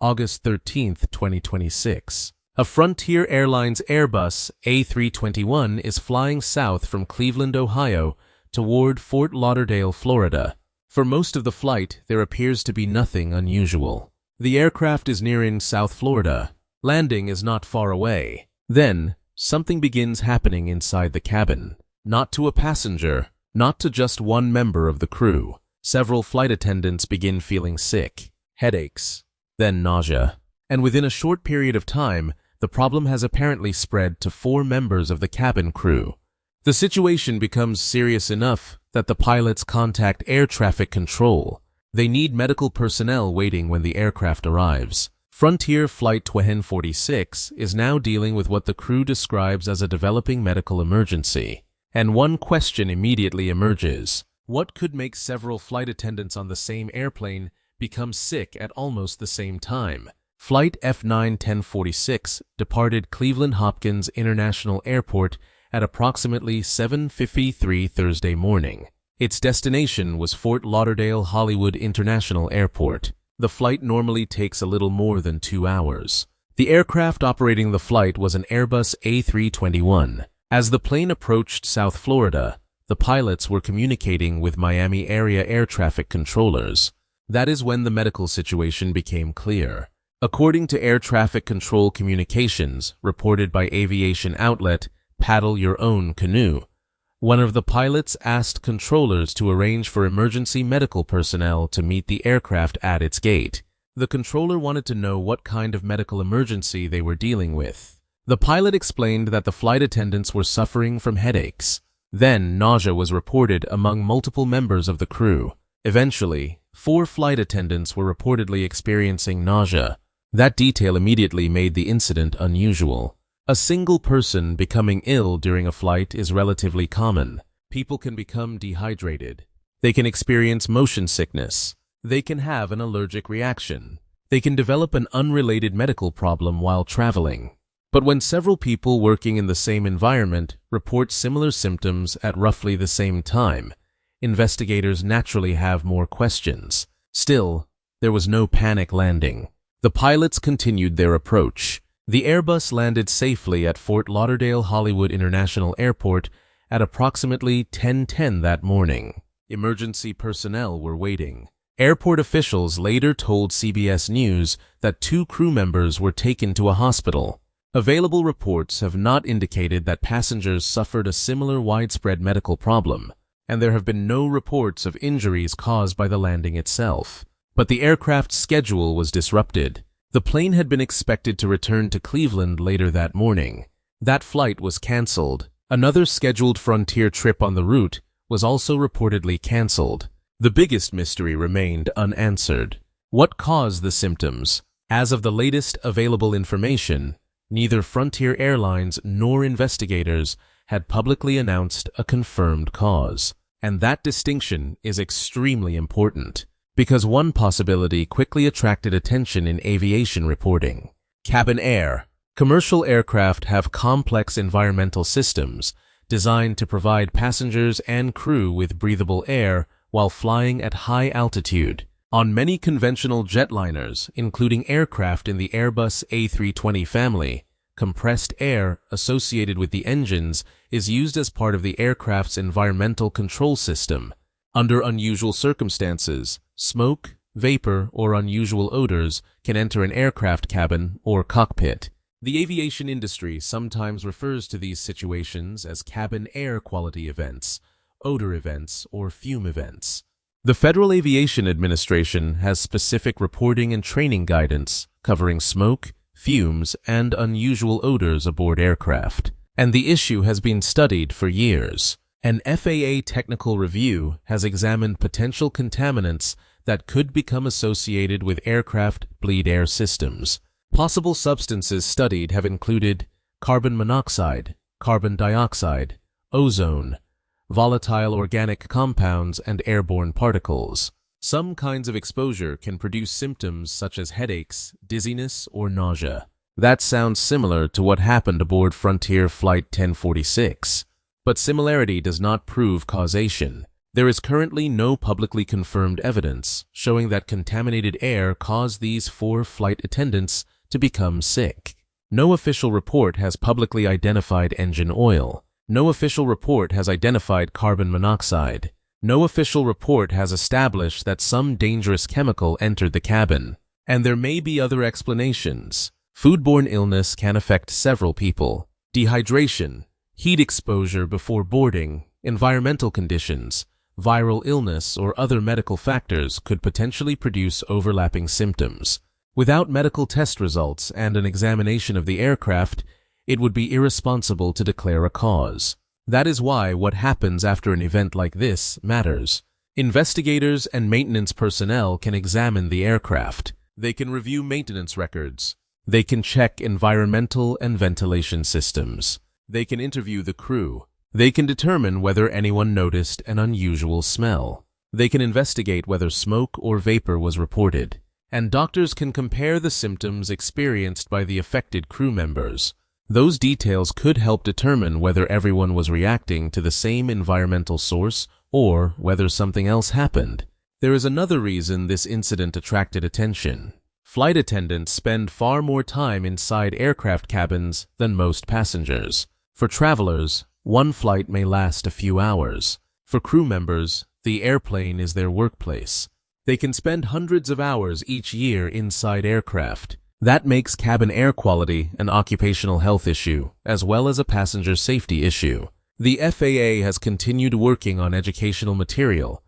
August 13, 2026. A Frontier Airlines Airbus A321 is flying south from Cleveland, Ohio, toward Fort Lauderdale, Florida. For most of the flight, there appears to be nothing unusual. The aircraft is nearing South Florida. Landing is not far away. Then, something begins happening inside the cabin. Not to a passenger, not to just one member of the crew. Several flight attendants begin feeling sick, headaches, then nausea. And within a short period of time, the problem has apparently spread to 4 members of the cabin crew. The situation becomes serious enough that the pilots contact air traffic control. They need medical personnel waiting when the aircraft arrives. Frontier Flight 246 is now dealing with what the crew describes as a developing medical emergency. And one question immediately emerges. What could make several flight attendants on the same airplane become sick at almost the same time? Flight F9-1046 departed Cleveland Hopkins International Airport at approximately 7:53 Thursday morning. Its destination was Fort Lauderdale Hollywood International Airport. The flight normally takes a little more than 2 hours. The aircraft operating the flight was an Airbus A321. As the plane approached South Florida, the pilots were communicating with Miami area air traffic controllers. That is when the medical situation became clear. According to air traffic control communications reported by aviation outlet Paddle Your Own Canoe, one of the pilots asked controllers to arrange for emergency medical personnel to meet the aircraft at its gate. The controller wanted to know what kind of medical emergency they were dealing with. The pilot explained that the flight attendants were suffering from headaches. Then nausea was reported among multiple members of the crew. Eventually, 4 flight attendants were reportedly experiencing nausea. That detail immediately made the incident unusual. A single person becoming ill during a flight is relatively common. People can become dehydrated. They can experience motion sickness. They can have an allergic reaction. They can develop an unrelated medical problem while traveling. But when several people working in the same environment report similar symptoms at roughly the same time, investigators naturally have more questions. Still, there was no panic landing. The pilots continued their approach. The Airbus landed safely at Fort Lauderdale Hollywood International Airport at approximately 10:10 that morning. Emergency personnel were waiting. Airport officials later told CBS News that 2 crew members were taken to a hospital. Available reports have not indicated that passengers suffered a similar widespread medical problem, and there have been no reports of injuries caused by the landing itself. But the aircraft's schedule was disrupted. The plane had been expected to return to Cleveland later that morning. That flight was canceled. Another scheduled Frontier trip on the route was also reportedly canceled. The biggest mystery remained unanswered. What caused the symptoms? As of the latest available information, neither Frontier Airlines nor investigators had publicly announced a confirmed cause. And that distinction is extremely important, because one possibility quickly attracted attention in aviation reporting. Cabin air. Commercial aircraft have complex environmental systems designed to provide passengers and crew with breathable air while flying at high altitude. On many conventional jetliners, including aircraft in the Airbus A320 family, compressed air associated with the engines is used as part of the aircraft's environmental control system. Under unusual circumstances, smoke, vapor, or unusual odors can enter an aircraft cabin or cockpit. The aviation industry sometimes refers to these situations as cabin air quality events, odor events, or fume events. The Federal Aviation Administration has specific reporting and training guidance covering smoke, fumes, and unusual odors aboard aircraft. And the issue has been studied for years. An FAA technical review has examined potential contaminants that could become associated with aircraft bleed air systems. Possible substances studied have included carbon monoxide, carbon dioxide, ozone, volatile organic compounds, and airborne particles. Some kinds of exposure can produce symptoms such as headaches, dizziness, or nausea. That sounds similar to what happened aboard Frontier Flight 1046. But similarity does not prove causation. There is currently no publicly confirmed evidence showing that contaminated air caused these 4 flight attendants to become sick. No official report has publicly identified engine oil. No official report has identified carbon monoxide. No official report has established that some dangerous chemical entered the cabin. And there may be other explanations. Foodborne illness can affect several people. Dehydration, heat exposure before boarding, environmental conditions, viral illness, or other medical factors could potentially produce overlapping symptoms. Without medical test results and an examination of the aircraft, it would be irresponsible to declare a cause. That is why what happens after an event like this matters. Investigators and maintenance personnel can examine the aircraft. They can review maintenance records. They can check environmental and ventilation systems. They can interview the crew. They can determine whether anyone noticed an unusual smell. They can investigate whether smoke or vapor was reported. And doctors can compare the symptoms experienced by the affected crew members. Those details could help determine whether everyone was reacting to the same environmental source or whether something else happened. There is another reason this incident attracted attention. Flight attendants spend far more time inside aircraft cabins than most passengers. For travelers, one flight may last a few hours. For crew members, the airplane is their workplace. They can spend hundreds of hours each year inside aircraft. That makes cabin air quality an occupational health issue, as well as a passenger safety issue. The FAA has continued working on educational material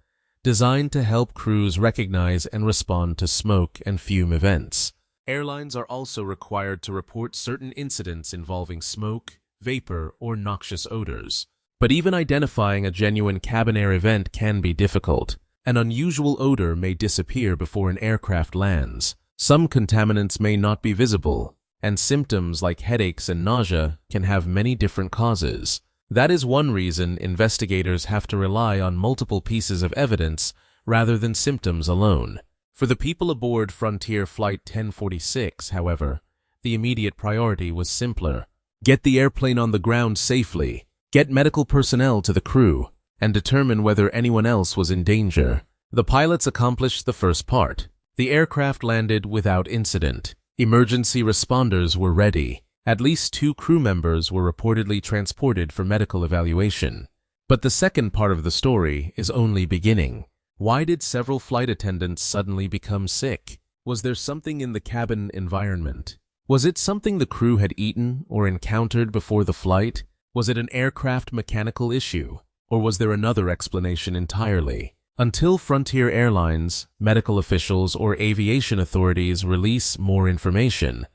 designed to help crews recognize and respond to smoke and fume events. Airlines are also required to report certain incidents involving smoke, vapor, or noxious odors. But even identifying a genuine cabin air event can be difficult. An unusual odor may disappear before an aircraft lands. Some contaminants may not be visible, and symptoms like headaches and nausea can have many different causes. That is one reason investigators have to rely on multiple pieces of evidence rather than symptoms alone. For the people aboard Frontier Flight 1046, however, the immediate priority was simpler. Get the airplane on the ground safely, get medical personnel to the crew, and determine whether anyone else was in danger. The pilots accomplished the first part. The aircraft landed without incident. Emergency responders were ready. At least 2 crew members were reportedly transported for medical evaluation. But the second part of the story is only beginning. Why did several flight attendants suddenly become sick? Was there something in the cabin environment? Was it something the crew had eaten or encountered before the flight? Was it an aircraft mechanical issue? Or was there another explanation entirely? Until Frontier Airlines, medical officials, or aviation authorities release more information,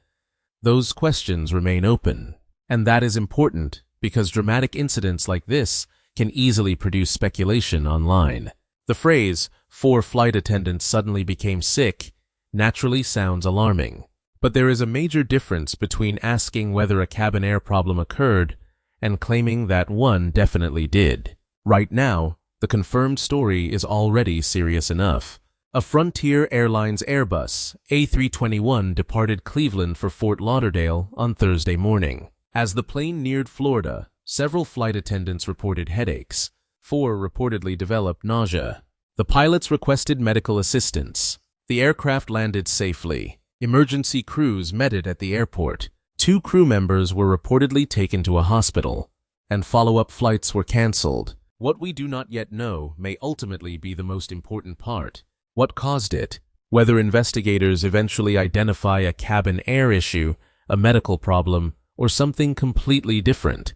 those questions remain open. And that is important because dramatic incidents like this can easily produce speculation online. The phrase, 4 flight attendants suddenly became sick, naturally sounds alarming. But there is a major difference between asking whether a cabin air problem occurred and claiming that one definitely did. Right now, the confirmed story is already serious enough. A Frontier Airlines Airbus A321 departed Cleveland for Fort Lauderdale on Thursday morning. As the plane neared Florida, several flight attendants reported headaches. 4 reportedly developed nausea. The pilots requested medical assistance. The aircraft landed safely. Emergency crews met it at the airport. 2 crew members were reportedly taken to a hospital, and follow-up flights were canceled. What we do not yet know may ultimately be the most important part. What caused it? Whether investigators eventually identify a cabin air issue, a medical problem, or something completely different.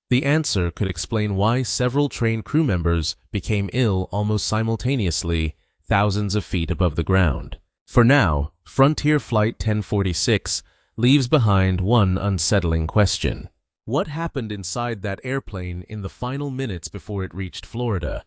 The answer could explain why several trained crew members became ill almost simultaneously, thousands of feet above the ground. For now, Frontier Flight 1046 leaves behind one unsettling question. What happened inside that airplane in the final minutes before it reached Florida?